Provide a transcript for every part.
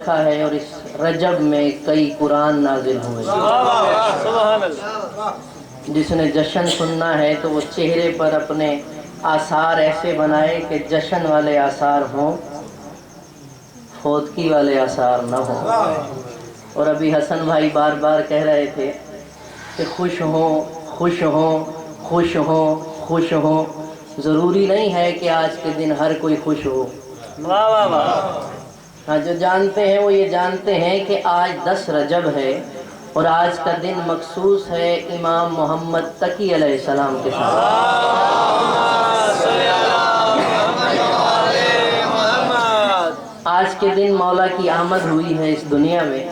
लिखा है और इस रजब में कई कुरान नाजिल हुए। जिसने जश्न सुनना है तो वो चेहरे पर अपने आसार ऐसे बनाए कि जश्न वाले आसार हों, फौतगी वाले आसार न हों। और अभी हसन भाई बार बार कह रहे थे कि खुश हों खुश हों खुश हों खुश हों। ज़रूरी नहीं है कि आज के दिन हर कोई खुश हो। वाह वाह वाह। हाँ, जो जानते हैं वो ये जानते हैं कि आज 10 रजब है और आज का दिन मखसूस है इमाम मोहम्मद तकी अलैहिस्सलाम के साथ। आज के दिन मौला की आमद हुई है इस दुनिया में,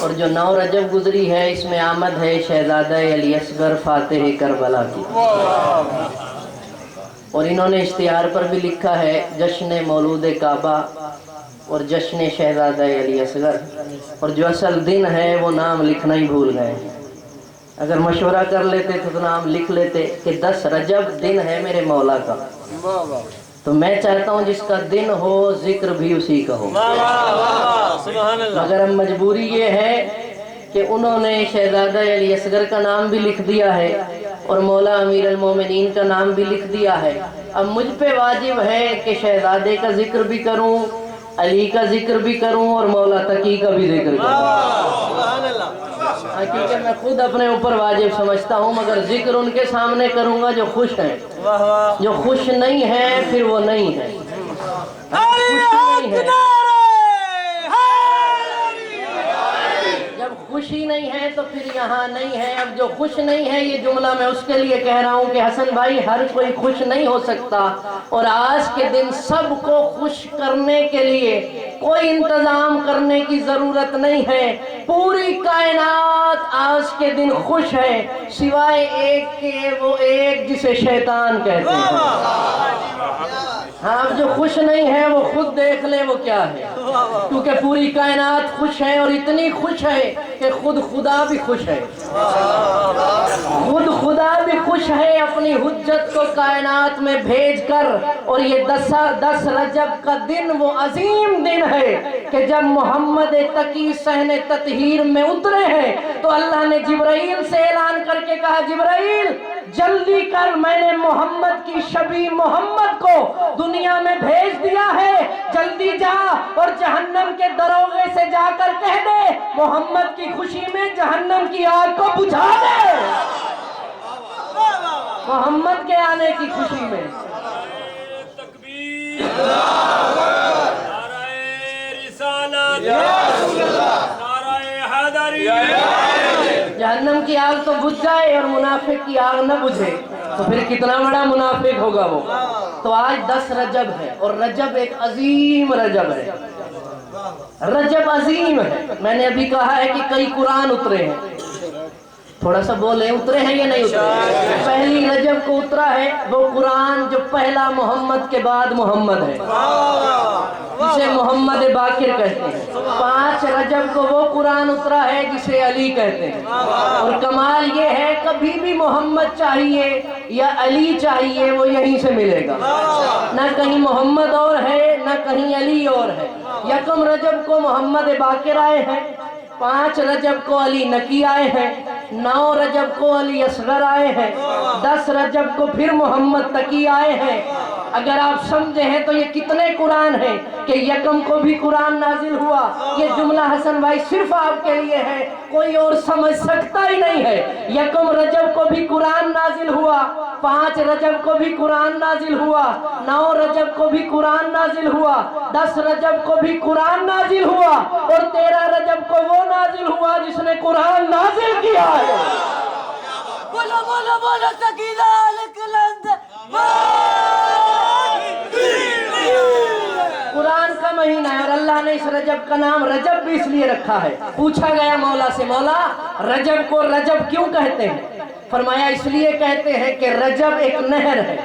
और जो 9 रजब गुजरी है इसमें आमद है शहजादा अली असगर फातिह करबला की। और इन्होंने इश्तिहार पर भी लिखा है जश्न मौलूद काबा और जश्न शहजादा अली असगर, और जो असल दिन है वो नाम लिखना ही भूल गए। अगर मशवरा कर लेते तो नाम लिख लेते कि 10 रजब दिन है मेरे मौला का। तो मैं चाहता हूँ जिसका दिन हो जिक्र भी उसी का हो। मगर अब मजबूरी ये है कि उन्होंने शहजादा अली असगर का नाम भी लिख दिया है और मौला अमीर अल मोमिनीन का नाम भी लिख दिया है। अब मुझ पे वाजिब है कि शहजादे का जिक्र भी करूं, अली का जिक्र भी करूं और मौला तकी का भी जिक्र करूं। क्योंकि मैं खुद अपने ऊपर वाजिब समझता हूं, मगर जिक्र उनके सामने करूंगा जो खुश हैं। जो खुश नहीं है फिर वो नहीं है। खुशी नहीं है तो फिर यहाँ नहीं है। अब जो खुश नहीं है ये जुमला मैं उसके लिए कह रहा हूँ कि हसन भाई हर कोई खुश नहीं हो सकता, और आज के दिन सबको खुश करने के लिए कोई इंतजाम करने की जरूरत नहीं है। पूरी कायनात आज के दिन खुश है सिवाय एक के, वो एक जिसे शैतान कहते हैं। हाँ, अब जो खुश नहीं है वो खुद देख ले वो क्या है, क्योंकि पूरी कायनात खुश है और इतनी खुश है कि खुद खुदा भी खुश है। खुद खुदा भी खुश है अपनी हुज्जत को कायनात में भेजकर। और ये 10 रजब का दिन वो अजीम दिन है कि जब मोहम्मद तकी सहने ततहीर में उतरे हैं तो अल्लाह ने जिब्राइल से ऐलान करके कहा, जिब्राइल जल्दी कर, मैंने मोहम्मद की शबी मोहम्मद को दुनिया में भेज दिया है, जल्दी जा और जहन्नम के दरोगे से जाकर कह दे मोहम्मद की खुशी में जहन्नम की आग को बुझा दे। मोहम्मद के आने की खुशी में जहन्नम की आग तो बुझ जाए और मुनाफिक की आग न बुझे तो फिर कितना बड़ा मुनाफिक होगा वो। तो आज 10 रजब है और रजब एक अजीम रजब है। रजब अजीम है। मैंने अभी कहा है कि कई कुरान उतरे हैं। थोड़ा सा बोले उतरे हैं या नहीं उतरे? पहली रजब को उतरा है वो कुरान जो पहला मोहम्मद के बाद मोहम्मद है, जिसे मोहम्मद बाकिर कहते हैं। 5 रजब को वो कुरान उतरा है जिसे अली कहते हैं। और कमाल ये है कभी भी मोहम्मद चाहिए या अली चाहिए वो यहीं से मिलेगा, ना कहीं मोहम्मद और है ना कहीं अली और है। यकम रजब को मोहम्मद बाकिर आए हैं, 5 रजब को अली नकी आए हैं, 9 रजब को अली असगर आए हैं, 10 रजब को फिर मोहम्मद तकी आए हैं। अगर आप समझे हैं तो ये कितने कुरान हैं कि यकम को भी कुरान नाजिल हुआ। ये जुमला हसन भाई सिर्फ आपके लिए है, कोई और समझ सकता ही नहीं है। यकम रजब को भी कुरान नाजिल हुआ, 5 रजब को भी कुरान नाजिल हुआ, 9 रजब को भी कुरान नाजिल हुआ, 10 रजब को भी कुरान नाजिल हुआ, और 13 रजब को वो नाजिल हुआ जिसने कुरान नाजिल किया है। बोलो बोलो बोलो सकीना कुरान का महीना है और अल्लाह ने इस रजब का नाम रजब भी इसलिए रखा है। पूछा गया मौला से, मौला रजब को रजब क्यों कहते हैं? फरमाया इसलिए कहते हैं कि रजब एक नहर है।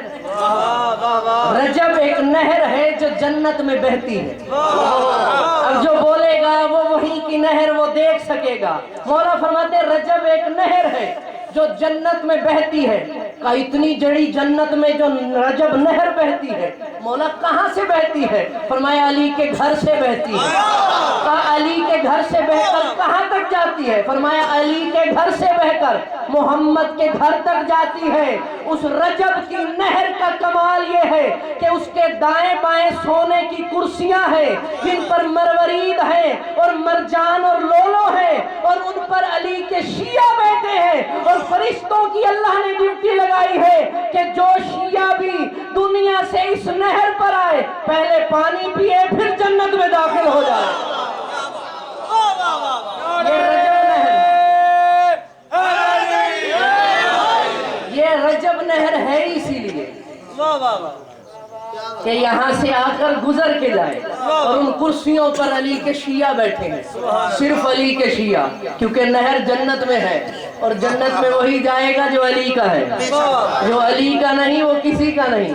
रजब एक नहर है जो जन्नत में बहती है। अब जो बोलेगा वो वहीं की नहर वो देख सकेगा। मौला फरमाते रजब एक नहर है जो जन्नत में बहती है। کہا इतनी जड़ी जन्नत में जो रजब नहर बहती है, मौला कहाँ से बहती है? फरमाया अली के घर से बहती है। कहा अली के घर से बहकर कहाँ तक जाती है? फरमाया अली के घर से बहकर मोहम्मद के घर तक जाती है। उस रजब की नहर का कमाल ये है कि उसके दाएं बाएं सोने की कुर्सियां हैं जिन पर मरवरीद है और मरजान और लोलो है, और उन पर अली के शिया बैठे हैं। और फरिश्तों की अल्लाह ने ड्यूटी लगाई है कि जो शिया भी दुनिया से इस नहर पर आए, पहले पानी पिए फिर जन्नत में दाखिल हो जाए। ये रजब नहर है इसीलिए कि यहाँ से आकर गुजर के जाए, और उन कुर्सियों पर अली के शिया बैठे हैं, सिर्फ अली के शिया, क्योंकि नहर जन्नत में है और जन्नत में वही जाएगा जो अली का है। जो अली का नहीं वो किसी का नहीं,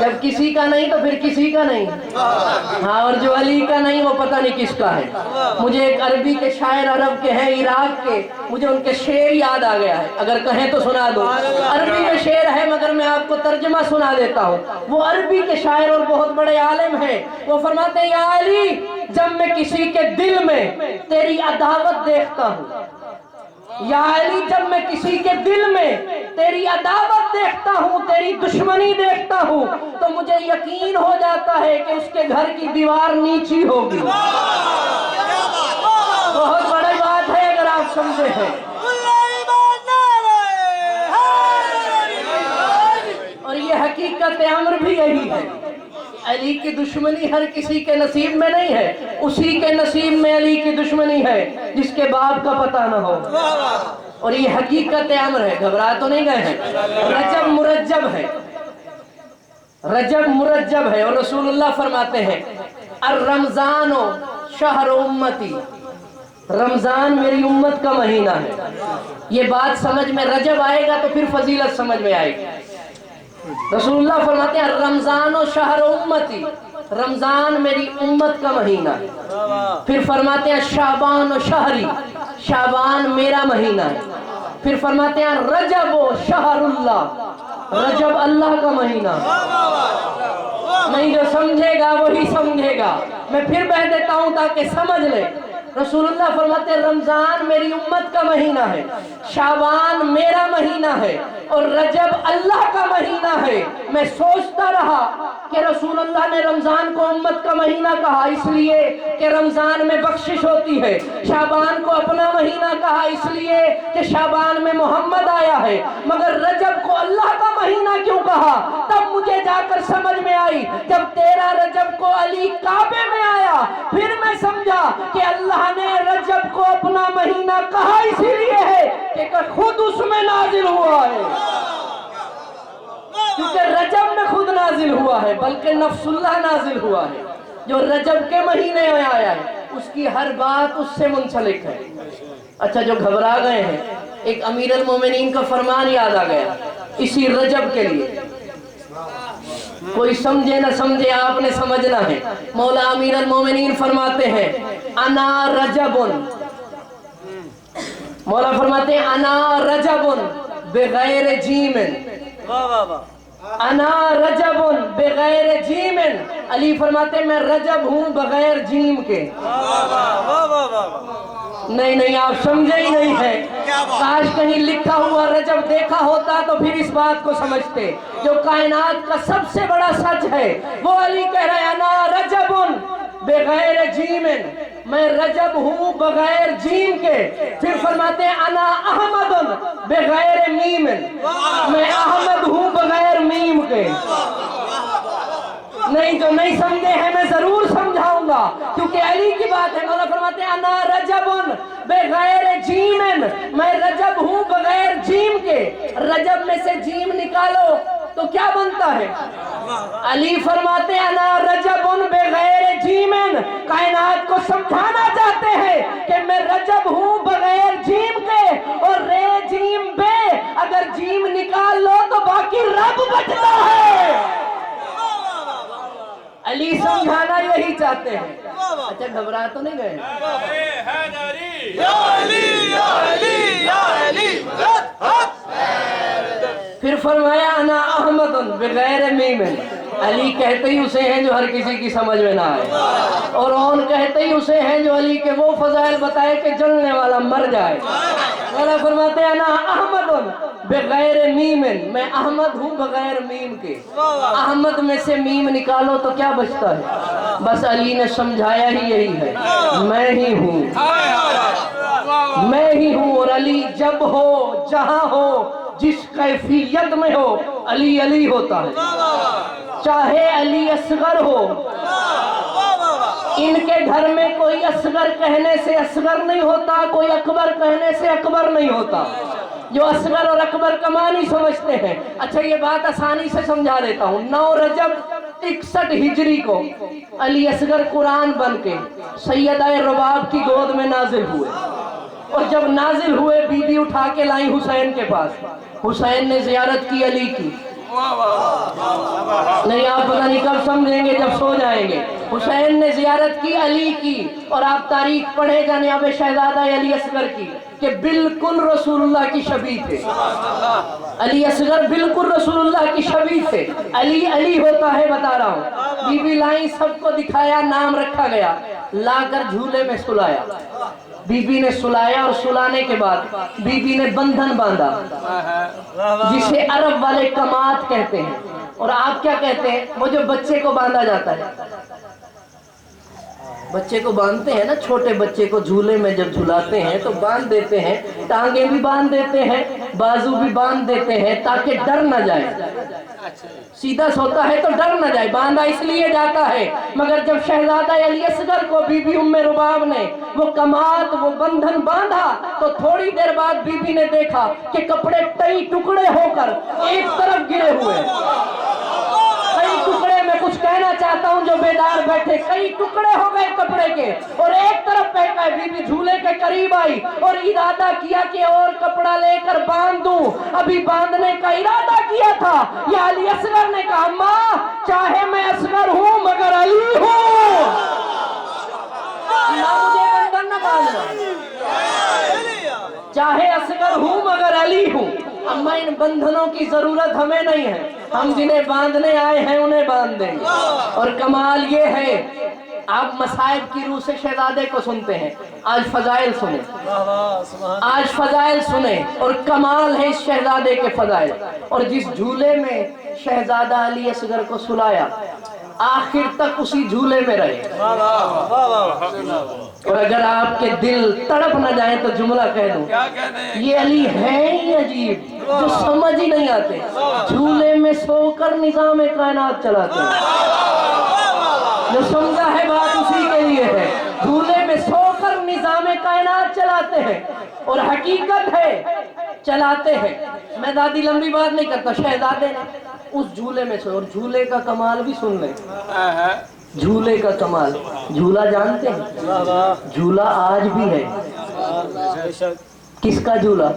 जब किसी का नहीं तो फिर किसी का नहीं। हाँ, और जो अली का नहीं वो पता नहीं किसका है। मुझे एक अरबी के शायर अरब के हैं, इराक के, मुझे उनके शेर याद आ गया है, अगर कहें तो सुना दो। अरबी में शेर है मगर मैं आपको तर्जमा सुना देता हूँ। वो अरबी के शायर और बहुत बड़े आलिम हैं। वो फरमाते हैं, या अली जब मैं किसी के दिल में तेरी अदावत देखता हूँ, या अली जब मैं किसी के दिल में तेरी अदावत देखता हूँ, तेरी दुश्मनी देखता हूँ, तो मुझे यकीन हो जाता है कि उसके घर की दीवार नीची होगी। बहुत बड़ी बात है अगर आप समझे हैं। और ये हकीकत अमर भी यही है। अली की दुश्मनी हर किसी के नसीब में नहीं है, उसी के नसीब में अली की दुश्मनी है जिसके बाप का पता न हो। और ये हकीकत अमर है, घबरा तो नहीं गए हैं। रजब मुरज्जब है, रजब मुरज्जब है। और रसूलुल्लाह फरमाते हैं, अर रमजानो शहर उम्मती, रमजान मेरी उम्मत का महीना है। ये बात समझ में, रजब आएगा तो फिर फजीलत समझ में आएगी। रसूलुल्लाह फरमाते हैं, रमजान और शहर उम्मती, रमजान मेरी उम्मत का महीना है। फिर फरमाते हैं, शाबान और शहरी, शाबान मेरा महीना है। फिर फरमाते हैं, रजब और शहरुल्लाह, रजब अल्लाह का महीना। नहीं, जो समझेगा वही समझेगा। मैं फिर बह देता हूं ताकि समझ ले। रसूलुल्लाह फरमाते हैं, रमजान मेरी उम्मत का महीना है, शाबान मेरा महीना है, और रजब अल्लाह का महीना है। मैं सोचता रहा कि रसूलुल्लाह ने रमजान को उम्मत का महीना कहा इसलिए कि रमजान में बख्शिश होती है, शाबान को अपना महीना कहा इसलिए कि शाबान में मोहम्मद आया है, मगर रजब को अल्लाह का महीना क्यों कहा? तब मुझे जाकर समझ में आई, जब 13 रजब को अली काबे में आया, फिर मैं समझा कि अल्लाह ने रजब को अपना महीना कहा इसीलिए है कि खुद उसमें नाजिल हुआ है, क्योंकि रजब में खुद नाजिल हुआ है, बल्कि नफ्सुल्लाह नाजिल हुआ है। जो रजब के महीने में आया है उसकी हर बात उससे मुंसलिक है। अच्छा, जो घबरा गए हैं, एक अमीर अल मोमिनीन का फरमान याद आ गया इसी रजब के लिए। कोई समझे न समझे, आपने समझना है। मौला अमीर अल मोमिनीन फरमाते हैं, अना रजबुन, मौला फरमाते हैं, अना रजबुन बगैर जीमिन, अना रजबुन बगैर जीमिन। अली फरमाते हैं, मैं रजब हूं बगैर जीम के। नहीं नहीं, आप समझे ही नहीं है। काश कहीं लिखा हुआ रजब देखा होता तो फिर इस बात को समझते। जो कायनात का सबसे बड़ा सच है वो अली कह रहे हैं, अना रजबुन बगैर जीमिन, मैं रजब हूँ बगैर जीम के। फिर फरमाते हैं, अना अहमदुन बगैर मीमिन, मैं अहमद हूँ बगैर मीम के। नहीं, जो नहीं समझे हैं मैं जरूर समझाऊंगा, क्योंकि अली की बात है। मौला फरमाते हैं, अना रजबुन बगैर जीमिन, मैं रजब हूँ बगैर जीम के। रजब में से जीम निकालो तो क्या बनता है? अली फरमाते हैं, अना रजबुन बगैर जीमिन, कायनात को समझाना चाहते हैं कि मैं रजब हूँ बगैर जीम के, और रे जीम बे अगर जीम निकाल लो तो बाकी रब बचता है। अली समझाना यही चाहते हैं। अच्छा, घबरा तो नहीं गए? फिर فرمایا انا احمد بغیر میم، علی کہتے ہی اسے ہیں جو ہر کسی کی سمجھ میں نہ آئے، اور اون کہتے ہی اسے ہیں جو علی کے وہ فضائل بتائے کہ جلنے والا مر جائے۔ مولا فرماتے ہیں انا احمد بغیر میم، میں احمد ہوں بغیر میم کے۔ احمد میں سے میم نکالو تو کیا بچتا ہے؟ بس علی نے سمجھایا ہی یہی ہے، میں ہی ہوں، میں ہی ہوں، اور علی جب ہو جہاں ہو جس کیفیت میں ہو علی علی ہوتا ہے، چاہے علی اصغر ہو۔ ان کے گھر میں کوئی اصغر کہنے سے اصغر نہیں ہوتا، کوئی اکبر کہنے سے اکبر نہیں ہوتا۔ جو اصغر اور اکبر کا معنی سمجھتے ہیں، اچھا یہ بات آسانی سے سمجھا دیتا ہوں۔ 9 رجب 61 ہجری کو علی اصغر قرآن بن کے سیدہ رباب کی گود میں نازل ہوئے، اور جب نازل ہوئے بی بی اٹھا کے لائیں حسین کے پاس۔ حسین نے زیارت کی علی کی، نہیں آپ پتہ نہیں کب سمجھیں گے، جب سو جائیں گے۔ حسین نے زیارت کی علی کی، اور آپ تاریخ پڑھے جناب شہزادہ علی اصغر کی کہ بالکل رسول اللہ کی شبیہ تھے۔ علی اصغر بالکل رسول اللہ کی شبیہ تھے۔ علی علی ہوتا ہے بتا رہا ہوں۔ بی بی لائیں، سب کو دکھایا، نام رکھا گیا، لا کر جھولے میں سلایا۔ بی بی نے سلایا، اور سلانے کے بعد بی بی نے بندھن باندھا، جسے عرب والے کمات کہتے ہیں، اور آپ کیا کہتے ہیں؟ وہ جو بچے کو باندھا جاتا ہے، بچے کو باندھتے ہیں نا، چھوٹے بچے کو جھولے میں جب جھلاتے ہیں تو باندھ دیتے ہیں، ٹانگیں بھی باندھ دیتے ہیں، بازو بھی باندھ دیتے ہیں تاکہ ڈر نہ جائے۔ سیدھا سوتا ہے تو ڈر نہ جائے، باندھا اس لیے جاتا ہے۔ مگر جب شہزادہ علی اصغر کو بی بی ام رباب نے وہ کمات، وہ بندھن باندھا، تو تھوڑی دیر بعد بی بی نے دیکھا کہ کپڑے کئی ٹکڑے ہو کر ایک طرف گرے ہوئے۔ کئی ٹکڑے، میں کچھ کہنا چاہتا ہوں جو بیدار بیٹھے، کئی ٹکڑے ہو گئے کپڑے کے، اور ایک طرف پھینکا۔ بی بی جھولے کے قریب آئی اور ارادہ کیا کہ اور کپڑا لے کر باندھ دوں، ابھی باندھنے کا ارادہ کیا تھا، یا علی اصغر نے کہا ماں چاہے میں اصغر ہوں مگر علی ہوں، ماں مجھے بندھن نہ باندھنا، چاہے اصغر ہوں مگر علی ہوں۔ اما ان بندھنوں کی ضرورت ہمیں نہیں ہے، ہم جنہیں باندھنے آئے ہیں انہیں باندھ دیں گے۔ اور کمال یہ ہے، آپ مصائب کی روح سے شہزادے کو سنتے ہیں، آج فضائل سنیں، آج فضائل سنیں، اور کمال ہے اس شہزادے کے فضائل۔ اور جس جھولے میں شہزادہ علی اصغر کو سلایا، آخر تک اسی جھولے میں رہے۔ اور اگر آپ کے دل تڑپ نہ جائیں تو جملہ کہہ دوں، یہ علی ہے ہی عجیب جو سمجھ ہی نہیں آتے، جھولے میں سو کر نظام کائنات چلاتے ہیں۔ جو سمجھا ہے بات اسی کے لیے ہے، جھولے میں سو کر نظام کائنات چلاتے ہیں، اور حقیقت ہے چلاتے ہیں۔ میں زیادہ لمبی بات نہیں کرتا، شہزادے نے اس جھولے میں سو، اور جھولے کا کمال بھی سن لیں، جھولے کا کمال۔ جھولا جانتے ہیں؟ جھولا آج بھی ہے۔ کس کا جھولا؟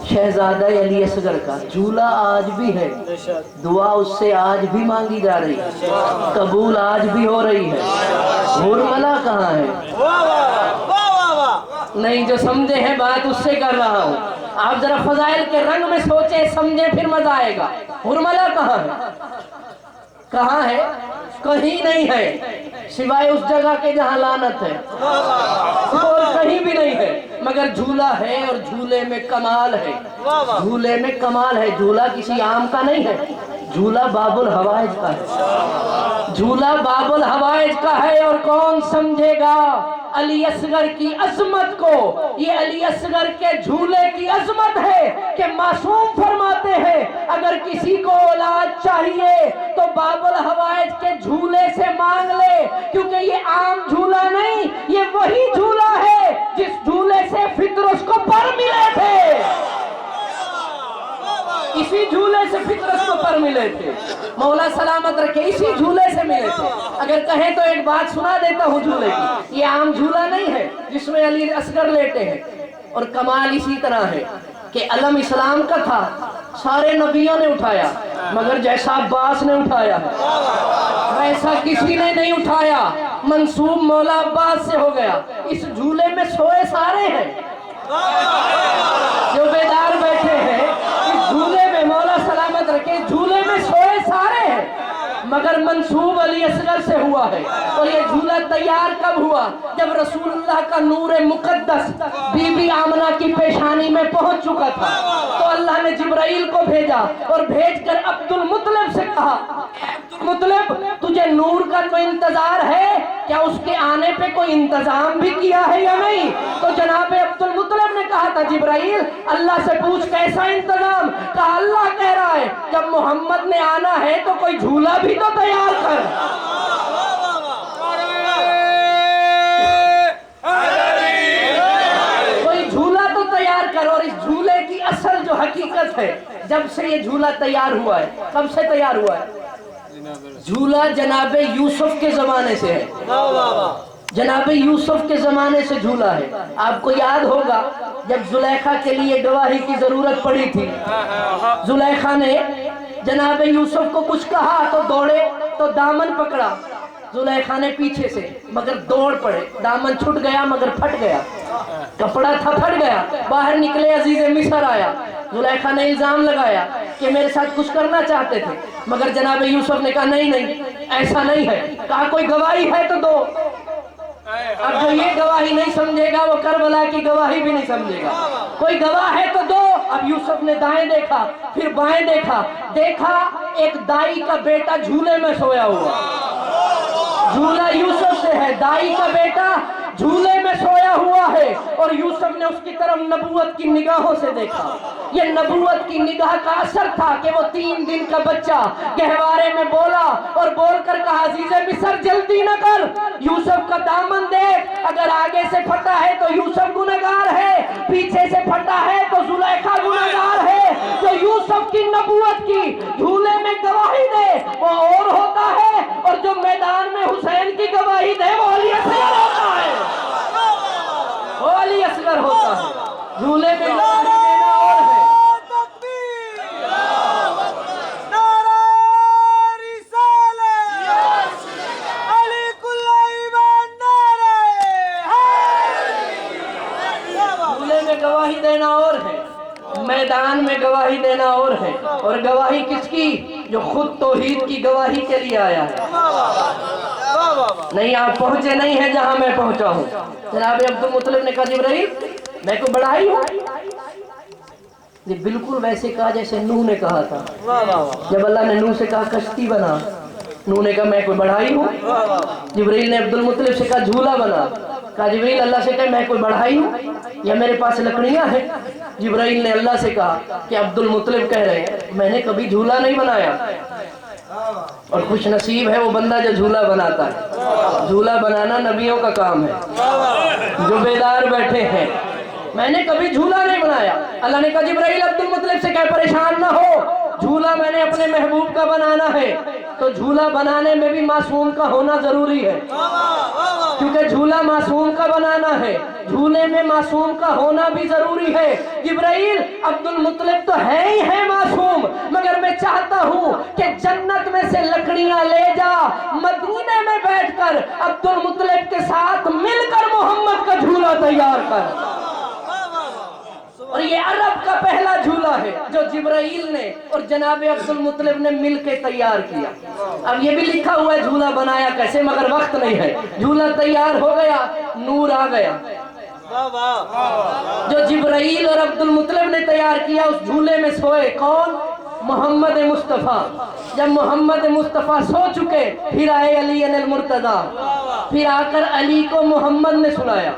شہزادہ علی اصغر کا جھولا آج بھی ہے، دعا اس سے آج بھی مانگی جا رہی ہے، قبول آج بھی ہو رہی ہے۔ حرملہ کہاں ہے؟ نہیں، جو سمجھے ہیں بات اس سے کر رہا ہوں، آپ ذرا فضائل کے رنگ میں سوچیں، سمجھیں، پھر مزہ آئے گا۔ حرملہ کہاں ہے؟ کہاں ہے؟ کہیں نہیں ہے سوائے اس جگہ کے جہاں لعنت ہے، اور کہیں بھی نہیں ہے، مگر جھولا ہے، اور جھولے میں کمال ہے، جھولے میں کمال ہے۔ جھولا کسی عام کا نہیں ہے، جھولا باب الحوائج کا ہے، جھولا باب الحوائج کا ہے۔ اور کون سمجھے گا علی اصغر کی عظمت کو؟ یہ علی اصغر کے جھولے کی عظمت ہے کہ معصوم فرماتے ہیں اگر کسی کو اولاد چاہیے تو باب الحوائج کے جھولے سے مانگ لے، کیونکہ یہ عام جھولا نہیں، یہ وہی جھولا ہے جس جھولے سے فطرس کو پر ملے تھے، اسی جھولے سے فطرس کو پر ملے تھے، مولا سلامت رکھے، اسی جھولے سے ملے تھے۔ اگر کہیں تو ایک بات سنا دیتا ہوں جھولے کی، یہ عام جھولا نہیں ہے جس میں علی اصغر لیٹے ہیں۔ اور کمال اسی طرح ہے کہ علم اسلام کا تھا، سارے نبیوں نے اٹھایا، مگر جیسا عباس نے اٹھایا ویسا کسی نے نہیں اٹھایا، منسوب مولا عباس سے ہو گیا۔ اس جھولے میں سوئے سارے ہیں، جو بیدار بیٹھے ہیں اس جھولے میں مولا मगर मंसूब अली असगर से हुआ है। और ये झूला तैयार कब हुआ? जब रसूलुल्लाह का नूर मुकद्दस बीबी आमना की पेशानी में पहुंच चुका था, तो अल्लाह ने जिब्राइल को भेजा और भेजकर अब्दुल मुत्तलिब से कहा, मुत्तलिब तुझे नूर का तो इंतजार है, क्या उसके आने पे कोई इंतजाम भी किया है या नहीं? तो जनाब अब्दुल मुत्तलिब ने कहा था, जिब्राइल अल्लाह से पूछ कैसा इंतजाम? कहा अल्लाह कह रहा है जब मोहम्मद ने आना है तो कोई झूला भी तो तैयार कर। कोई झूला तो तैयार कर। और इस झूले की असल जो हकीकत है, जब से ये झूला तैयार हुआ है, कब से तैयार हुआ है? झूला जनाबे यूसुफ के जमाने से है। जनाबे यूसुफ के जमाने से झूला है। आपको याद होगा जब जुलेखा के लिए गवाही की जरूरत पड़ी थी, जुलेखा ने जनाबे यूसुफ को कुछ कहा तो दौड़े, तो दामन पकड़ा जुलेखा ने पीछे से, मगर दौड़ पड़े, दामन छूट गया मगर फट गया, कपड़ा था फट गया, बाहर निकले, अजीज मिस्र आया। जुलेखा ने इल्जाम लगाया कि मेरे साथ कुछ करना चाहते थे, मगर जनाब यूसुफ ने कहा नहीं नहीं ऐसा नहीं है। कहा कोई गवाही है तो दो। अब जो ये गवाही नहीं समझेगा वो करबला की गवाही भी नहीं समझेगा। कोई गवाह है तो दो। अब यूसुफ ने दाएं देखा, फिर बाएं देखा, देखा एक दाई का बेटा झूले में सोया हुआ। झूला यूसुफ से है, दाई का बेटा झूले में सोया हुआ है। और यूसुफ ने उसकी तरफ नबूवत की निगाहों से देखा। ये नबूवत की निगाह का असर था कि वो 3 दिन का बच्चा गहवारे में बोला और बोलकर कहा, अजीज़े मिस्र जल्दी न कर, यूसुफ का दामन देख, अगर आगे से फटा है तो यूसुफ गुनहगार है, पीछे से फटा है तो जुलेखा गुनहगार है। जो यूसुफ की नबूवत की झूले में गवाही दे वो और होता है, और जो मैदान में हुसैन की गवाही दे वो अली असगर होता है। वो अली असगर होता है। झूले में गवाही देना और है। झूले में गवाही देना और है, मैदान में गवाही देना और है। और गवाही किसकी? जो खुद तौहीद की गवाही के लिए आया है। नहीं आप पहुंचे नहीं है जहां मैं पहुंचा हूं। जनाब अब्दुल मुत्तलिब ने कहा, जिब्राइल मैं कोई बढ़ाई हूं? ये बिल्कुल वैसे कहा जैसे नूह ने कहा था। जब अल्लाह ने नूह से कहा कश्ती बना, नूह ने कहा मैं कोई बढ़ाई हूं? जिब्राइल ने अब्दुल मुत्तलिब से कहा झूला बना, कहा जिब्राइल अल्लाह से कहा मैं कोई बढ़ाई हूं या मेरे पास लकड़ियां हैं? जिब्राइल ने अल्लाह से कहा कि अब्दुल मुत्तलिब कह रहे हैं मैंने कभी झूला नहीं बनाया। और खुश नसीब है वो बंदा जो झूला बनाता है। झूला बनाना नबियों का काम है जो बेदार बैठे हैं। मैंने कभी झूला नहीं बनाया। अल्लाह ने कहा जिब्राइल अब्दुल मुत्तलिब से कह परेशान ना हो, झूला मैंने अपने महबूब का बनाना है। तो झूला बनाने में भी मासूम का होना जरूरी है, क्योंकि झूला मासूम का बनाना है, झूले में मासूम का होना भी जरूरी है। जिब्राइल अब्दुल मुत्तलिब तो है ही है मासूम, मगर मैं चाहता हूँ कि जन्नत में से लकड़ियां ले जा, मदीने में बैठकर अब्दुल मुत्तलिब के साथ मिलकर मोहम्मद का झूला तैयार कर। और ये अरब का पहला झूला है जो जिब्राइल ने और जनाब अब्दुल मुत्तलिब ने मिलकर तैयार किया। अब ये भी लिखा हुआ है झूला बनाया कैसे, मगर वक्त नहीं है। झूला तैयार हो गया, नूर आ गया। जो जिब्राइल और अब्दुल मुत्तलिब ने तैयार किया उस झूले में सोए कौन? मोहम्मद मुस्तफ़ा। जब मोहम्मद मुस्तफ़ा सो चुके, फिर आए अली अल मुर्तज़ा, फिर आकर अली को मोहम्मद ने सुलाया।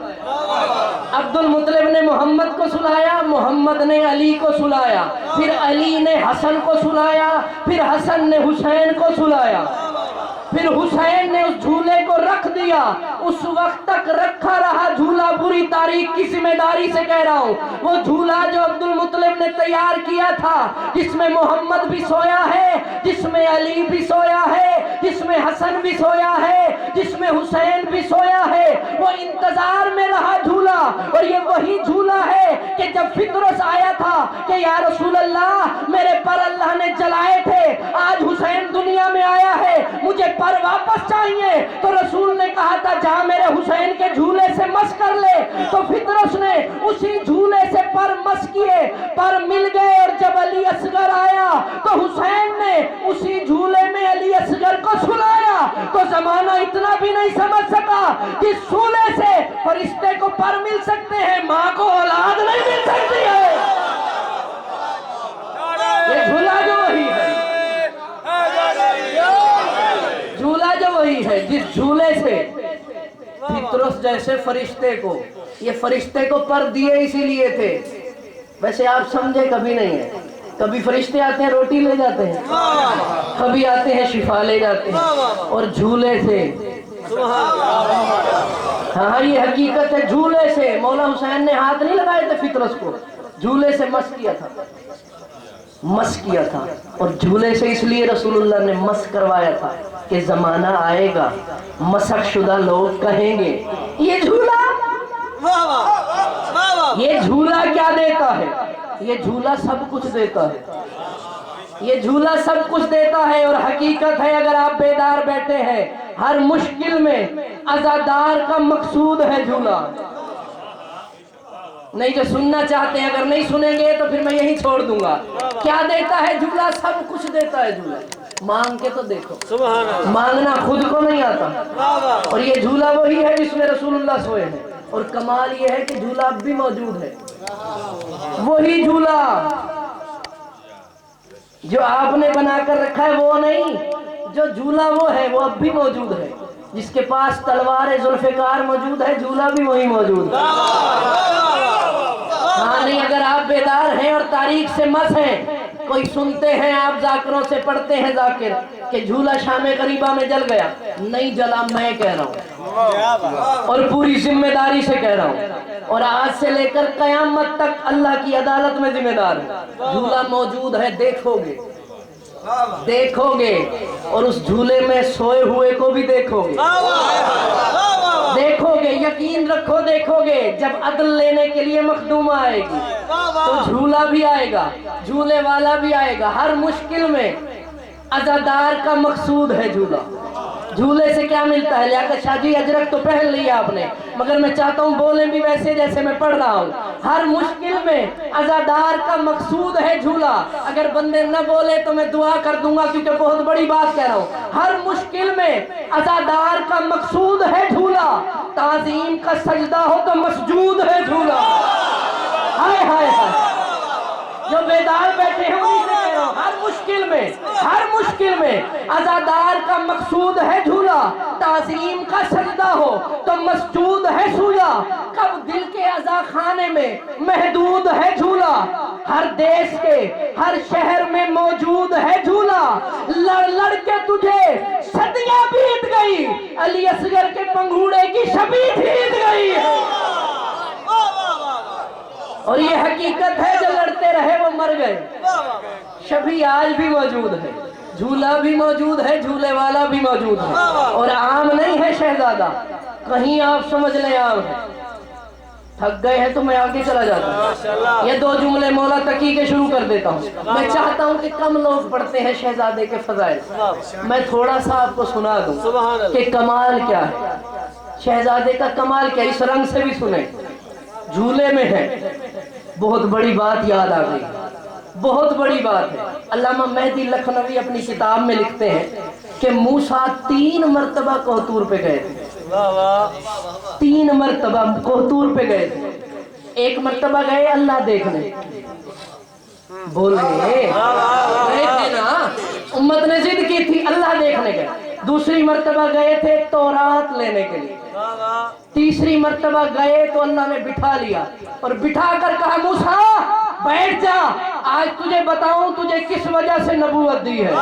अब्दुल मुत्तलिब ने मोहम्मद को सुलाया, मोहम्मद ने अली को सुलाया, फिर अली ने हसन को सुलाया, फिर हसन ने हुसैन को सुलाया, फिर हुसैन ने उस झूले को रख दिया। उस वक्त तक रखा रहा झूला, पूरी तारीख की जिम्मेदारी से कह रहा हूँ। वो झूला जो अब्दुल मुत्तलिब ने तैयार किया था, जिसमें मोहम्मद भी सोया है, जिसमें अली भी सोया है, जिसमें हसन भी सोया है, जिसमें हुसैन भी सोया है, वो इंतजार में रहा झूला। और ये वही झूला है कि जब फितरस आया था कि या रसूल अल्लाह मेरे पर अल्लाह ने जलाए थे, आज हुसैन दुनिया में आया है, मुझे पर वापस चाहिए। तो रसूल ने कहा था जहां मेरे हुसैन के झूले से मस कर ले। तो फितरस ने उसी झूले से पर मस किए, पर मिल गए। और जब अली असगर आया तो हुसैन ने उसी झूले में अली असगर فرشتے کو پر مل سکتے ہیں، ماں کو اولاد نہیں مل سکتی ہے۔ یہ جھولا جو وہی ہے، جھولا جو وہی ہے جس جھولے سے پطرس جیسے فرشتے کو، یہ فرشتے کو پر دیے اسی لیے تھے۔ ویسے آپ سمجھے کبھی نہیں ہے، کبھی فرشتے آتے ہیں روٹی لے جاتے ہیں، کبھی آتے ہیں شفا لے جاتے ہیں، اور جھولے سے، ہاں یہ حقیقت ہے، جھولے سے مولا حسین نے ہاتھ نہیں لگائے تھے فطرس کو، جھولے سے مس کیا تھا، مس کیا تھا۔ اور جھولے سے اس لیے رسول اللہ نے مس کروایا تھا کہ زمانہ آئے گا مسخ شدہ لوگ کہیں گے یہ جھولا، یہ جھولا کیا دیتا ہے؟ یہ جھولا سب کچھ دیتا ہے، یہ جھولا سب کچھ دیتا ہے۔ اور حقیقت ہے اگر آپ بیدار بیٹھے ہیں ہر مشکل میں عزادار کا مقصود ہے جھولا۔ نہیں جو سننا چاہتے ہیں اگر نہیں سنیں گے تو پھر میں یہی چھوڑ دوں گا۔ کیا دیتا ہے جھولا؟ سب کچھ دیتا ہے جھولا۔ مانگ کے تو دیکھو، مانگنا خود کو نہیں آتا، اور یہ جھولا وہی ہے جس میں رسول اللہ سوئے ہیں۔ اور کمال یہ ہے کہ جھولا اب بھی موجود ہے، وہی جھولا جو آپ نے بنا کر رکھا ہے وہ نہیں، جو جھولا وہ ہے، وہ اب بھی موجود ہے۔ جس کے پاس تلوار ذوالفقار موجود ہے جھولا بھی وہی موجود ہے۔ ہاں نہیں اگر آپ بیدار ہیں اور تاریخ سے مس ہیں، کوئی سنتے ہیں آپ ذاکروں سے پڑھتے ہیں ذاکر کہ جھولا شام غریبہ میں جل گیا، نہیں جلا، میں کہہ رہا ہوں اور پوری ذمہ داری سے کہہ رہا ہوں، اور آج سے لے کر قیامت تک اللہ کی عدالت میں ذمہ دار ہے۔ جھولا موجود ہے، دیکھو گے، دیکھو گے، اور اس جھولے میں سوئے ہوئے کو بھی دیکھو گے، دیکھو گے، یقین رکھو دیکھو گے۔ جب عدل لینے کے لیے مخدوم آئے گی تو جھولا بھی آئے گا، جھولے والا بھی آئے گا۔ ہر مشکل میں عزادار کا مقصود ہے جھولا۔ جھولے سے کیا ملتا ہے؟ لیاقت شاہ جی اجرک تو پہن لیا آپ نے، مگر میں چاہتا ہوں بولیں بھی ویسے جیسے میں پڑھ رہا ہوں۔ ہر مشکل میں عزادار کا مقصود ہے جھولا۔ اگر بندے نہ بولے تو میں دعا کر دوں گا کیونکہ بہت بڑی بات کہہ رہا ہوں۔ ہر مشکل میں عزادار کا مقصود ہے جھولا۔ تعظیم کا سجدہ ہو تو مسجود ہے جھولا۔ ہائے ہائے ہائے، جو بیدار بیٹھے ہیں انہی سے کہہ رہا ہوں، ہر مشکل میں عزادار کا مقصود ہے جھولا۔ تعظیم کا سجدہ ہو تو مسجود ہے جھولا۔ کب دل کے عزا خانے میں محدود ہے جھولا۔ ہر دیش کے ہر شہر میں موجود ہے جھولا۔ لڑ لڑ کے تجھے صدیاں بیت گئی، علی اصغر کے پنگھوڑے کی شبی بھیت گئی ہے۔ اور یہ حقیقت ہے جو لڑتے رہے وہ مر گئے۔ شبی آج بھی موجود ہے، جھولا بھی موجود ہے، جھولے والا بھی موجود ہے، اور عام نہیں ہے شہزادہ، کہیں آپ سمجھ لیں عام ہے۔ تھک گئے ہیں تو میں آگے چلا جاتا ہوں، یہ دو جملے مولا تقی کے شروع کر دیتا ہوں۔ میں چاہتا ہوں کہ کم لوگ پڑھتے ہیں شہزادے کے فضائل، میں تھوڑا سا آپ کو سنا دوں کہ کمال کیا ہے، شہزادے کا کمال کیا، اس رنگ سے بھی سنیں۔ جھولے میں ہے، بہت بڑی بات یاد آ گئی، بہت بڑی بات ہے۔ علامہ مہدی لکھنوی اپنی کتاب میں لکھتے ہیں کہ موسیٰ 3 مرتبہ کوہتور پہ گئے تھے، 3 مرتبہ کوہتور پہ گئے تھے۔ ایک مرتبہ گئے اللہ دیکھنے، بولے گئے تھے نا، امت نے ضد کی تھی، اللہ دیکھنے گئے۔ دوسری مرتبہ گئے تھے تورات لینے کے لیے، تیسری مرتبہ گئے تو اللہ نے بٹھا لیا اور بٹھا کر کہا موسیٰ بیٹھ جا، آج تجھے بتاؤں تجھے کس وجہ سے نبوت دی ہے۔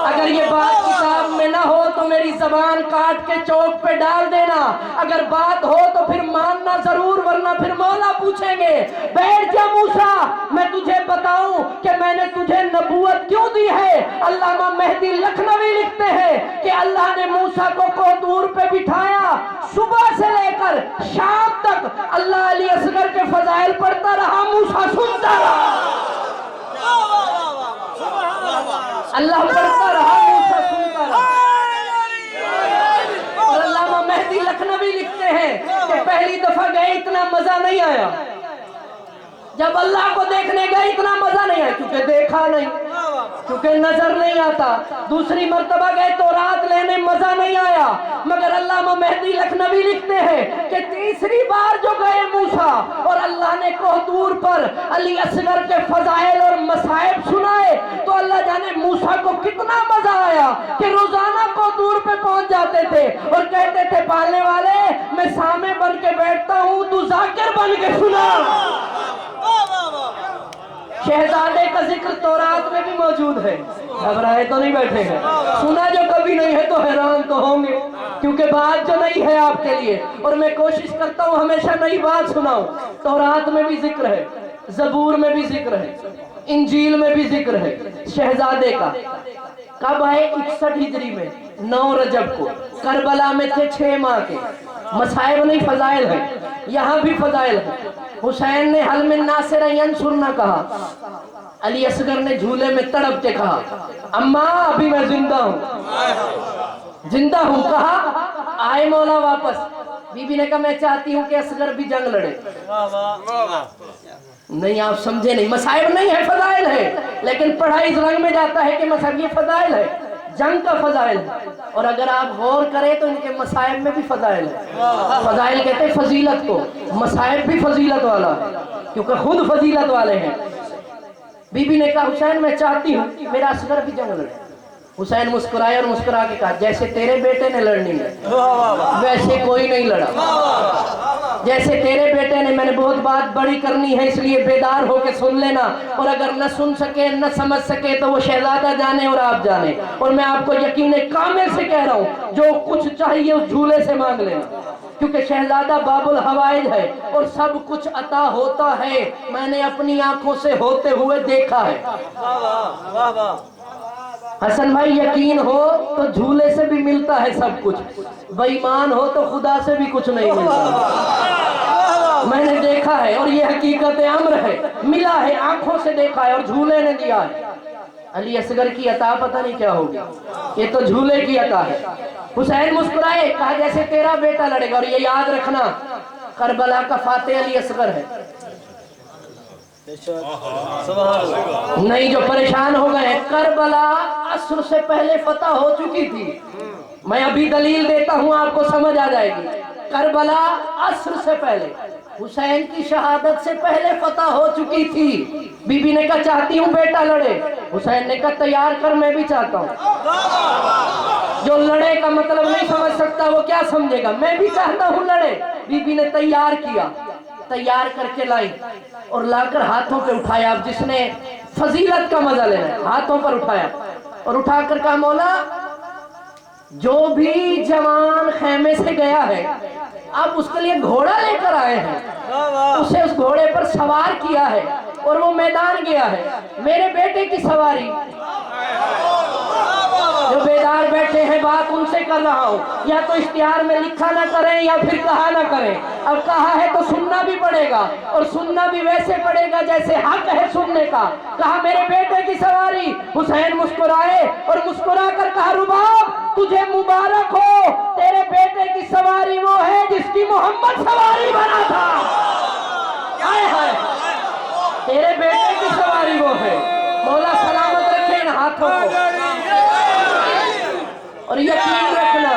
اگر یہ بات کتاب میں نہ ہو تو میری زبان کاٹ کے چوک پہ ڈال دینا، اگر بات ہو تو پھر ماننا ضرور، ورنہ پھر مولا پوچھیں گے بیٹھ جا موسیٰ میں تجھے بتاؤں کہ میں نے تجھے نبوت کیوں دی ہے۔ علامہ مہدی لکھنوی لکھتے ہیں کہ اللہ نے موسیٰ کو کوہتور پہ بٹھایا، صبح سے لے کر شام تک اللہ علی اصغر کے فضائل پڑھتا رہا، موسیٰ سنتا رہا، اللہ پڑھتا رہا، موسیٰ سنتا رہا۔ اور علامہ مہدی لکھنوی لکھتے ہیں کہ پہلی دفعہ گئے اتنا مزہ نہیں آیا، जब अल्लाह को देखने गए इतना मजा नहीं आया, क्योंकि देखा नहीं, क्योंकि नजर नहीं आता। दूसरी मर्तबा गए तो रात लेने मजा नहीं आया। मगर अल्लामा मेहदी लखनवी लिखते हैं कि तीसरी बार जो गए मूसा और अल्लाह ने कोहतूर पर अली असगर के फजाइल और मसाइब सुनाए, तो अल्लाह जाने मूसा को कितना मजा आया कि रोजाना कोहतूर पे पहुंच जाते थे और कहते थे पालने वाले मैं सामे बन के बैठता हूं, तू जाकिर बन के सुना। शहजादे का जिक्र तौरात में भी मौजूद है, घबराए तो नहीं बैठे हैं। सुना जो कभी नहीं है तो हैरान तो होंगे, क्योंकि बात जो नहीं है आपके लिए, और मैं कोशिश करता हूँ हमेशा नई बात सुनाऊं। तौरात में भी जिक्र है, ज़बूर में भी जिक्र है, इंजील में भी जिक्र है शहजादे का। कब आए? 61 हिजरी में 9 रजब को। करबला में थे 6 माह के। मसाइब नहीं, फजाइल है, यहाँ भी फजाइल है। हुसैन ने हल मिन नासिर यंसुर ना कहा, अली असगर ने झूले में तड़प के कहा अम्मा अभी मैं जिंदा हूँ, जिंदा हूँ। कहा आए मौला वापस। बीबी ने कहा मैं चाहती हूँ कि असगर भी जंग लड़े। नहीं, आप समझे नहीं, मसाइब नहीं है, फजाइल है। लेकिन पढ़ाई इस रंग में जाता है कि मसाइब ये फजाइल है, जंग का फजाइल है। और अगर आप गौर करें तो इनके मसाइब में भी फजाइल है। फजाइल कहते हैं फजीलत को, मसाइब भी फजीलत वाला है, क्योंकि खुद फजीलत वाले हैं। बीबी ने कहा हुसैन मैं चाहती हूँ मेरा असगर भी जंग लड़े। हुसैन मुस्कुराए और मुस्कुरा के कहा जैसे तेरे बेटे ने लड़नी है वैसे कोई नहीं लड़ा। जैसे तेरे बेटे ने, मैंने बहुत बात बड़ी करनी है इसलिए बेदार होके सुन लेना, और अगर न सुन सके न समझ सके तो वो शहजादा जाने और आप जाने। और मैं आपको यकीन कामिल से कह रहा हूँ जो कुछ चाहिए उस झूले से मांग लेना, क्योंकि शहजादा बाबुल हवाइज है और सब कुछ अता होता है। मैंने अपनी आंखों से होते हुए देखा है। हसन भाई यकीन हो तो झूले से भी मिलता है सब कुछ, बेईमान हो तो खुदा से भी कुछ नहीं मिलता। मैंने देखा है और ये हकीकत अम्र है, मिला है, आंखों से देखा है और झूले ने दिया है। अली असगर की अता पता नहीं क्या होगी, ये तो झूले की अता है। हुसैन मुस्कुराए, कहा जैसे तेरा बेटा लड़ेगा। और ये याद रखना करबला का फातेह अली असगर है। नहीं, जो परेशान हो गए, करबला असर से पहले फतह हो चुकी थी। मैं अभी दलील देता हूं आपको समझ आ जाएगी। करबला असर से पहले, हुसैन की शहादत से पहले फतह हो चुकी थी। बीबी ने कहा चाहती हूँ बेटा लड़े। हुसैन ने कहा तैयार कर, मैं भी चाहता हूँ। जो लड़े का मतलब नहीं समझ सकता वो क्या समझेगा, मैं भी चाहता हूँ लड़े। बीबी ने तैयार किया, तैयार करके लाई और लाकर हाथों पे उठाया। अब जिसने फजीलत का मजा लेना है हाथों पर उठाया और उठाकर कहा मौला जो भी जवान खेमे से गया है अब उसके लिए घोड़ा लेकर आए हैं, उसे उस घोड़े पर सवार किया है और वो मैदान गया है। मेरे बेटे की सवारी, जो बेदार बैठे हैं बात उनसे कर रहा हूँ, या तो इश्तिहार में लिखा ना करें या फिर कहा ना करें। अब कहा है तो सुनना भी पड़ेगा और सुनना भी वैसे पड़ेगा जैसे हक है सुनने का। कहा मेरे बेटे की सवारी। हुसैन मुस्कुराए और मुस्कुरा कर कहा रुबाब तुझे मुबारक हो, तेरे बेटे की सवारी वो है जिसकी मोहम्मद सवारी बना था। हाय हाय, तेरे बेटे की सवारी वो है। मौला सलामत रखे इन हाथों को। और यकीन रखना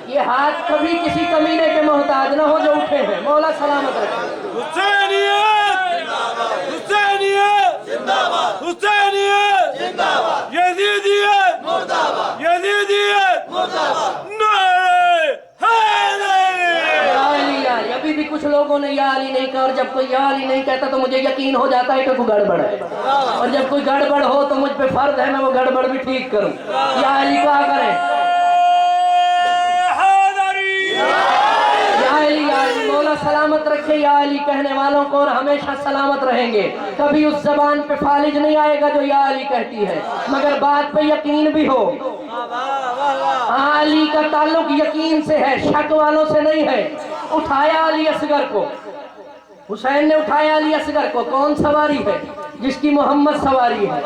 ये हाथ कभी किसी कमीने के मोहताज ना हो जो उठे हैं। मौला सलामत रखे। हुसैनियत हुसैनियत जिंदाबाद, हुसैनियत जिंदाबाद, यजीदियत मुर्दाबाद, यजीदियत मुर्दाबाद, नारे हैदरी। या अली या अली। अभी भी कुछ लोगों ने या अली नहीं कहा, और जब कोई या अली नहीं कहता तो मुझे यकीन हो जाता है कि कोई गड़बड़ है, और जब कोई गड़बड़ हो तो मुझ पे फर्ज है मैं वो गड़बड़ भी ठीक करूं। या अली कहा करें, मौला सलामत रखे या अली कहने वालों को, और हमेशा सलामत रहेंगे। कभी उस जबान पे फालिज नहीं आएगा जो या अली कहती है, मगर बात पे यकीन भी हो। अली का ताल्लुक यकीन से है, शक वालों से नहीं है। उठाया अली असगर को, हुसैन ने उठाया अली असगर को। कौन सवारी है? जिसकी मोहम्मद सवारी है।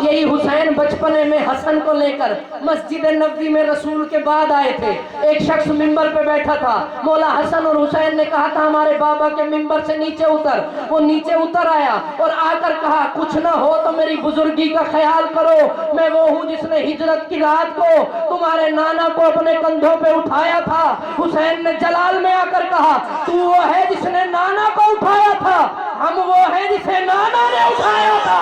यही हुसैन बचपने में हसन को लेकर मस्जिद नबवी में रसूल के बाद आए थे। एक शख्स मिंबर पे बैठा था, मौला हसन और हुसैन ने कहा था हमारे बाबा के मिंबर से नीचे उतर। वो नीचे उतर आया और आकर कहा कुछ ना हो तो मेरी बुजुर्गी का ख्याल करो, मैं वो हूँ जिसने हिजरत की रात को तुम्हारे नाना को अपने कंधों पे उठाया था। हुसैन ने जलाल में आकर कहा तू वो है जिसने नाना को उठाया था, हम वो हैं जिसे नाना ने उठाया था।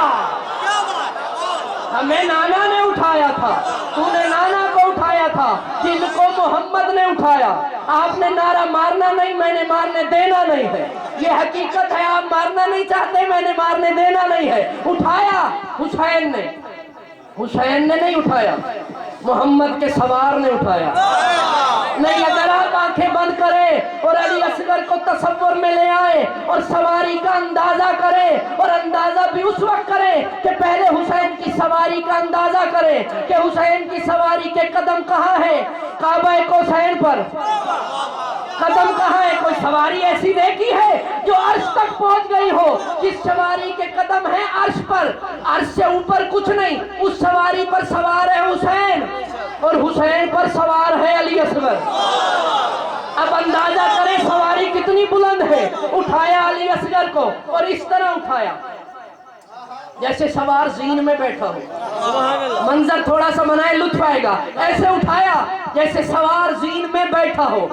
हमें नाना ने उठाया था, तूने नाना को उठाया था, जिनको मोहम्मद ने उठाया। आपने नारा मारना नहीं, मैंने मारने देना नहीं है, ये हकीकत है। आप मारना नहीं चाहते, मैंने मारने देना नहीं है। उठाया हुसैन ने, हुसैन ने नहीं उठाया, मोहम्मद के सवार ने उठाया। नहीं, अगर आप आंखें बंद करें और अली असगर को तसव्वुर में ले आए और सवारी का अंदाजा करें, और अंदाजा भी उस वक्त करें कि पहले हुसैन की सवारी का अंदाजा करें कि हुसैन की सवारी के कदम कहाँ है, काबा कौसैन पर कदम कहाँ है। कोई सवारी ऐसी देखी है जो अर्श तक पहुंच गई हो, जिस सवारी के कदम है अर्श पर, अर्श से ऊपर कुछ नहीं, उस सवारी पर सवार है हुसैन और हुसैन पर सवार है अली असगर। अब अंदाजा करें सवारी कितनी बुलंद है। उठाया अली असगर को और इस तरह उठाया जैसे सवार जीन में बैठा हो। मंजर थोड़ा सा बनाए, लुत्फ आएगा। ऐसे उठाया जैसे सवार जीन में बैठा हो।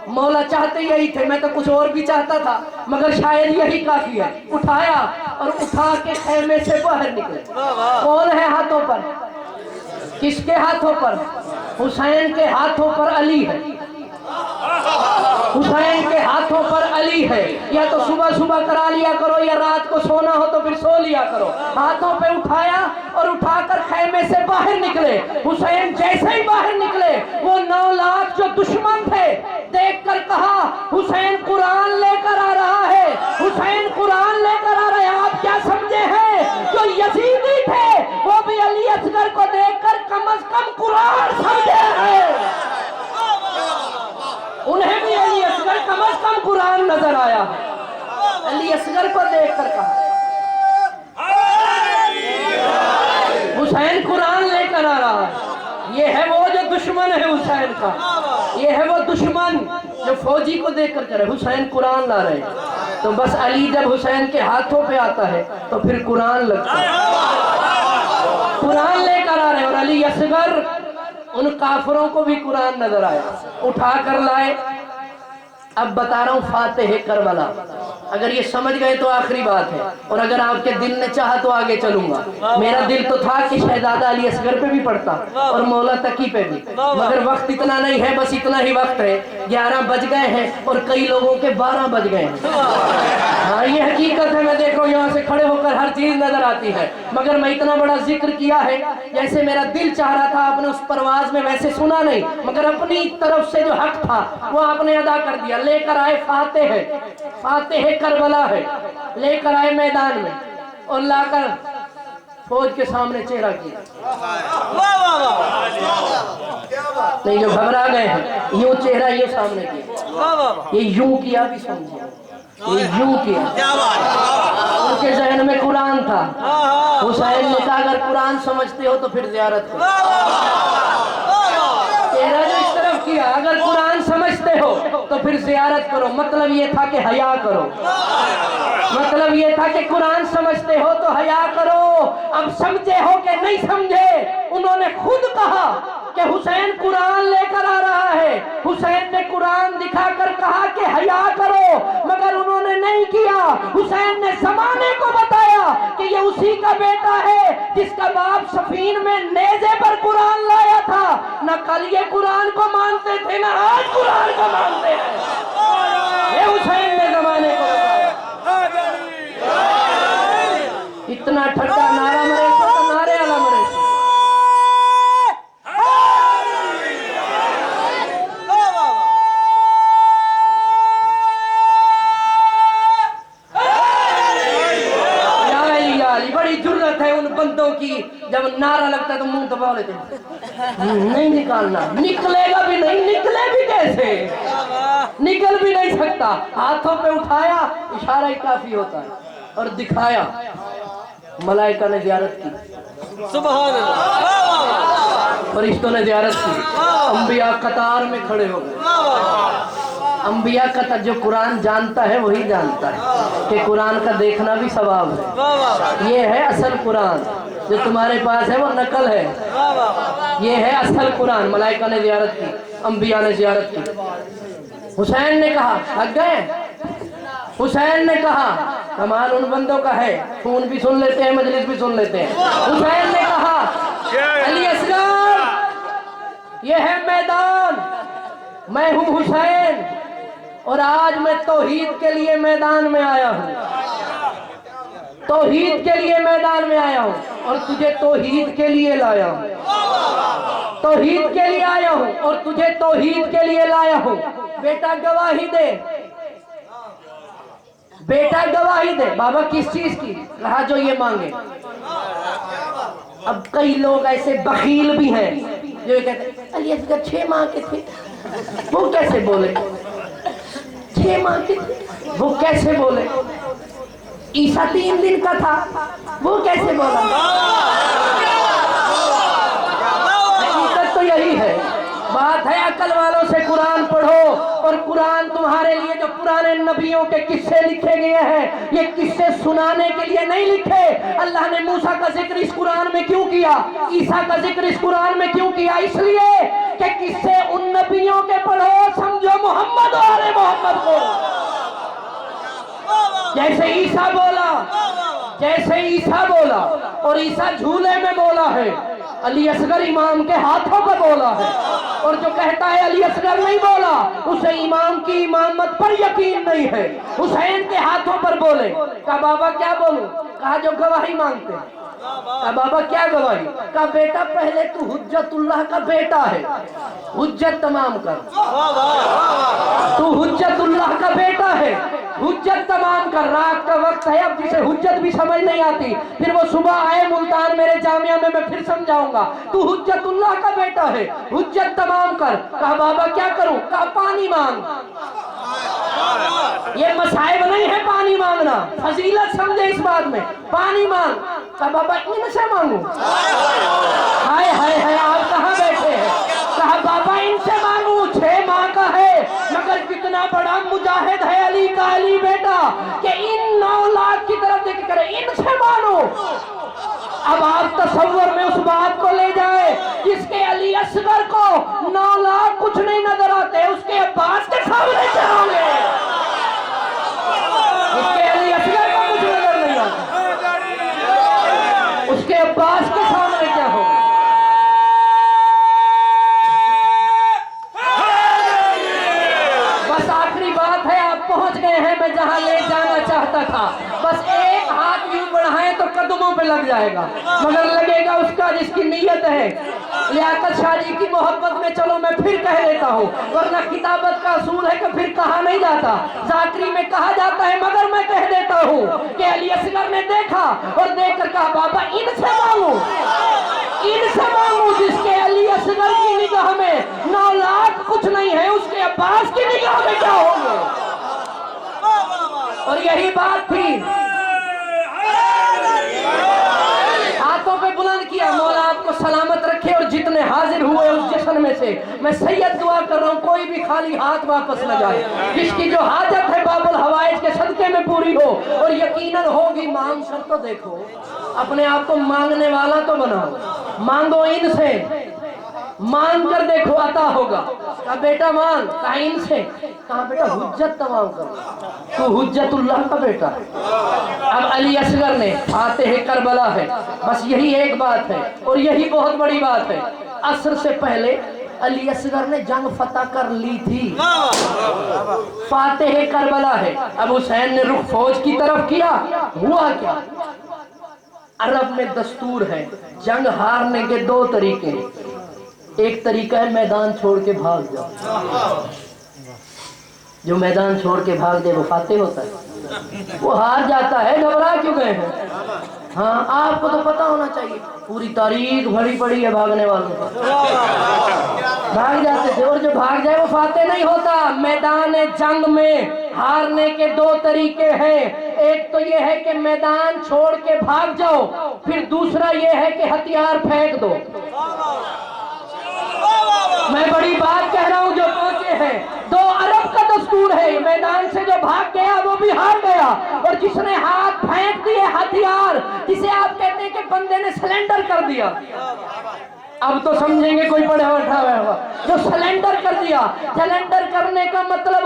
मौला चाहते यही थे, मैं तो कुछ और भी चाहता था, मगर शायद यही काफी है। उठाया और उठा के खेमे से बाहर निकले। कौन है हाथों पर? किसके हाथों पर? हुसैन के हाथों पर अली है, हुसैन के हाथों पर अली है। या तो सुबह सुबह करा लिया करो, या रात को सोना हो तो फिर सो लिया करो। हाथों पे उठाया और उठाकर खैमे से बाहर निकले। हुसैन जैसे ही बाहर निकले, वो 9 लाख जो दुश्मन थे देखकर कहा हुसैन कुरान लेकर आ रहा है, हुसैन कुरान लेकर आ रहे हैं। आप क्या समझे हैं? जो यजीदी थे वो भी अली असगर को देखकर कम से कम कुरान समझे हैं, उन्हें भी अली असगर कम से कम कुरान नजर आया है। अली असगर को देखकर कहा हुसैन कुरान लेकर आ रहा है। ये है वो जो दुश्मन है हुसैन का, ये है वो दुश्मन जो फौजी को देखकर करे हुसैन कुरान ला रहे। तो बस अली जब हुसैन के हाथों पे आता है तो फिर कुरान लगता है, कुरान लेकर आ रहे। और अली असगर उन काफिरों को भी कुरान नजर आया, उठा कर लाए। अब बता रहा हूं फातिह करबला, अगर ये समझ गए तो आखिरी बात है, और अगर आपके दिल ने चाहा तो आगे चलूंगा। मेरा दिल तो था कि शहजादा अली असगर पे भी पढ़ता और मौला तकी पे भी, मगर वक्त इतना नहीं है, बस इतना ही वक्त है। 11 बज गए हैं और कई लोगों के 12 बज गए हैं। हाँ, ये हकीकत है। मैं देख रहा हूँ यहाँ से खड़े होकर हर चीज नजर आती है, मगर मैं इतना बड़ा जिक्र किया है जैसे मेरा दिल चाह रहा था। आपने उस परवाज में वैसे सुना नहीं, मगर अपनी तरफ से जो हक था वो आपने अदा कर दिया। लेकर आए फातिह, फातिह करबला है, लेकर आए मैदान में और लाकर फौज के सामने चेहरा किया। नहीं, जो घबरा गए हैं यूं चेहरा यूं सामने किया, ये यूं किया भी समझिए, ये यूं किया। उनके जहन में कुरान था। हुसैन ने कहा अगर कुरान समझते हो तो फिर ज़ियारत करो। चेहरा जो इस तरफ किया, अगर कुरान समझते हो तो फिर ज़ियारत करो। मतलब ये था कि हया करो, मतलब ये था कि कुरान समझते हो तो हया करो। अब समझे हो कि नहीं समझे, उन्होंने खुद कहा कि हुसैन कुरान लेकर आ रहा है। हुसैन ने कुरान दिखाकर कहा कि हया करो, मगर उन्होंने नहीं किया। हुसैन ने जमाने को बताया कि ये उसी का बेटा है जिसका बाप सफीन में नेज़े पर कुरान लाया था। न कल ये कुरान को मानते थे, न आज कुरान को मानते हैं। ये हुसैन ने जमाने को बताया। इतना ठट्टा नारा मरे तो नारे वाला मरे। बड़ी जुर्रत है उन बंदों की, जब नारा लगता है तो मुंह दबा लेते नहीं निकालना, निकलेगा भी नहीं। निकले भी कैसे? निकल भी नहीं सकता। हाथों पे उठाया, इशारा ही काफी होता है, और दिखाया मलाइका ने ज़ियारत की, सुभान अल्लाह, फरिश्तों ने ज़ियारत की, अंबिया कतार में खड़े हो गए। अंबिया का जो कुरान जानता है वही जानता है कि कुरान का देखना भी सवाब है। ये है असल कुरान, जो तुम्हारे पास है वो नकल है, ये है असल कुरान। मलाइका ने ज़ियारत की, अंबिया ने ज़ियारत की। हुसैन ने कहा, थक गए? हुसैन ने कहा, कमाल उन बंदों का है, खून भी सुन लेते हैं, मजलिस भी सुन लेते हैं। हुसैन ने कहा, अली असगर, ये है मैदान, मैं हूँ हुसैन, और आज मैं तौहीद के लिए मैदान में आया हूँ, तौहीद के लिए मैदान में आया हूँ, और तुझे तौहीद के लिए लाया हूँ, तौहीद के लिए आया हूँ, और तुझे तौहीद के लिए लाया हूँ। बेटा गवाही दे, बेटा गवाही दे। बाबा किस चीज की? कहा जो ये मांगे। अब कई लोग ऐसे बखील भी हैं जो ये कहते हैं अली असगर 6 माह के थे, वो कैसे बोले? 6 माह के थे, वो कैसे बोले? ईसा 3 दिन का था, वो कैसे बोला? हकीकत तो यही है। बात है अकल वालों से कुरान पढ़ो, और कुरान तुम्हारे लिए जो पुराने नबियों के किस्से लिखे गए हैं, ये किस्से सुनाने के लिए नहीं लिखे। अल्लाह ने मूसा का जिक्र इस कुरान में क्यों किया, ईसा का जिक्र इस कुरान में क्यों किया? इसलिए कि किस्से उन नबियों के पढ़ो, समझो मोहम्मद और मोहम्मद को। जैसे ईसा बोला, जैसे ईसा बोला, और ईसा झूले में बोला है, अली असगर इमाम के हाथों पर बोला है। और जो कहता है अली असगर नहीं बोला, उसे इमाम की इमामत पर यकीन नहीं है। हुसैन के हाथों पर बोले। कहा बाबा क्या बोलूं? कहा जो गवाही मांगते। कहा बाबा क्या गवाही? कहा बेटा पहले तू हुज्जतुल्लाह का बेटा है, हुज्जत तमाम कर। तू हुज्जतुल्लाह का बेटा है, हुज्जत तमाम कर। रात का वक्त है, अब जिसे हुज्जत भी समझ नहीं आती, फिर वो सुबह आए मुल्तान मेरे जामिया में, मैं फिर समझाऊंगा। तू हुज्जतुल्लाह का बेटा है, हुज्जत तमाम कर। कहा बाबा क्या करूं? कहा पानी मांग। ये मसाइब नहीं है पानी मांगना, फजीलत समझे इस बात में। पानी मांग। कहा बाबा इनसे मांगू? हाय हाय हाय, आप कहाँ बैठे हैं? कहा बाबा इनसे मांगू, 6 माह का है, मगर कितना बड़ा मुजाहिद है अली का अली बेटा, कि इन 9 लाख की तरफ देख करे इनसे मानो। अब आप तसव्वुर में उस बात को ले जाए जिसके अली असगर को 9 लाख कुछ नहीं नजर आते, उसके अब्बास के सामने क्या होंगे? उसके अली असगर को कुछ नजर नहीं आता, उसके अब्बास के सामने क्या होगा? बस आखिरी बात है, आप पहुंच गए हैं मैं जहां ले जाना चाहता था। बस एक हाथ यूं बढ़ाएं तो कदमों पे लग जाएगा, मगर लगेगा उसका जिसकी नीयत है। लियाकत शाह जी की मोहब्बत में चलो मैं फिर कह देता हूँ, वरना किताबत का असूल है कि फिर कहा नहीं जाता। जाकरी में कहा जाता है, मगर मैं कह देता हूँ कि अली असगर ने देखा और देखकर कहा बाबा इनसे मांगू, इनसे मांगू जिसके अली असगर की निगाह में 9 लाख कुछ नहीं है, उसके अब्बास की निगाह में क्या होंगे? और यही बात थी। हाथों पे बुलंद किया, मौला आपको सलामत रखे, और जितने हाजिर हुए उस जश्न में से मैं सैयद दुआ कर रहा हूँ कोई भी खाली हाथ वापस न जाए। जिसकी जो हाजत है बाबुल हवाइज के सदके में पूरी हो, और यकीनन होगी। मांग कर तो देखो, अपने आप को मांगने वाला तो बनाओ। मांगो इनसे, मांग कर देखो अता होगा। कहा बेटा मांग। कहा इनसे। कहा बेटा हुज्जत तमाम कर, तू हुज्जतुल्लाह का बेटा। अब अली असगर ने फातिह करबला है, बस यही एक बात है, और यही बहुत बड़ी बात है। असर से पहले अली असगर ने जंग फतह कर ली थी, फातिह करबला है। अब हुसैन ने रुख फौज की तरफ किया, हुआ क्या? अरब में दस्तूर है, जंग हारने के 2 तरीके हैं। एक तरीका है मैदान छोड़ के भाग जाओ, जो मैदान छोड़ के भाग दे वो फातिह होता है, वो हार जाता है। घबरा क्यों गए हैं? हाँ आपको तो पता होना चाहिए, पूरी तारीख भरी पड़ी है भागने वालों को। भाग जाते थे, और जो भाग जाए वो फाते नहीं होता। मैदान जंग में हारने के दो तरीके हैं, एक तो ये है कि मैदान छोड़ के भाग जाओ, फिर दूसरा ये है कि हथियार फेंक दो। मैं बड़ी बात कह रहा हूं, जो पहुंचे हैं 2 अरब का दस्तूर है, मैदान से जो भाग गया वो भी हार गया, और जिसने हाथ फेंक दिए हथियार, जिसे आप कहते हैं कि बंदे ने सरेंडर कर दिया, अब तो समझेंगे कोई बड़े बैठा हुआ, जो सरेंडर कर दिया। सरेंडर करने का मतलब